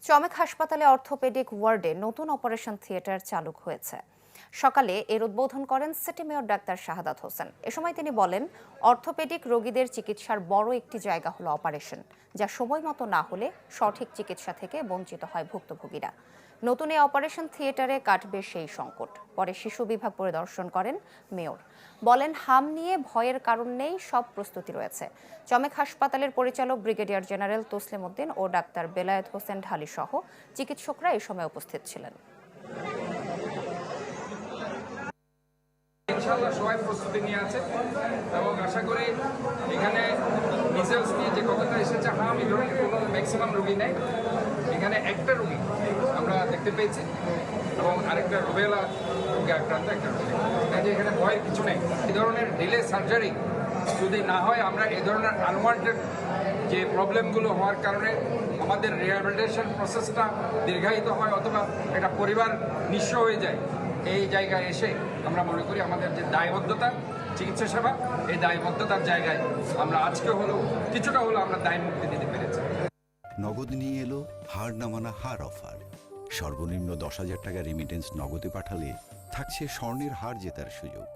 চমেক হাসপাতালে অর্থোপেডিক ওয়ার্ডে নতুন অপারেশন থিয়েটার চালু হয়েছে। সকালে এর উদ্বোধন করেন city mayor doctor Shahadat Hossain. এ সময় তিনি বলেন, অর্থোপেডিক রোগীদের চিকিৎসার বড় একটি জায়গা হলো অপারেশন, যা সময় মতো না হলে সঠিক চিকিৎসা থেকে বঞ্চিত হয় ভুক্তভোগীরা। নতুন এই অপারেশন থিয়েটারে কাটবে সেই সংকট। পরে শিশু বিভাগ পরিদর্শন করেন মেয়র। বলেন, হাম নিয়ে ভয়ের কারণ নেই, সব প্রস্তুতি রয়েছে। চমেক হাসপাতালের পরিচালক ব্রিগেডিয়ার জেনারেল তসলিম উদ্দিন ও ডাক্তার বেলায়েত হোসেন ঢালি সহ চিকিৎসকরা এই সময় উপস্থিত ছিলেন। ইনশাআল্লাহ সবাই প্রস্তুতি নিয়ে আছে এবং আশা করি এখানে মিসেলস নিয়ে যে কথাটা এসেছে, এই ধরনের কোনো ম্যাক্সিমাম রোগী নেই। এখানে একটা রোগী আমরা দেখতে পেয়েছি এবং আরেকটা রুবেলা রোগে আক্রান্ত একটা রোগী। কাজে এখানে ভয়ের কিছু নেই। এই ধরনের ডিলে সার্জারি যদি না হয়, আমরা এই ধরনের আনওয়ান্টেড যে প্রবলেমগুলো হওয়ার কারণে আমাদের রিহ্যাবিলিটেশন প্রসেসটা দীর্ঘায়িত হয় অথবা একটা পরিবার নিঃস্ব হয়ে যায়, এই জায়গায় এসে আমরা মনে করি আমাদের যে দায়বদ্ধতা চিকিৎসা সেবা, এই দায়বদ্ধতার জায়গায় আমরা আজকে হলেও কিছুটা হলেও আমরা দায় মুক্তি দিতে পেরেছি। নগদ নিয়ে এলো হার না মানা হার অফার। সর্বনিম্ন 10,000 টাকা রেমিটেন্স নগদে পাঠালে থাকছে স্বর্ণের হার জেতার সুযোগ।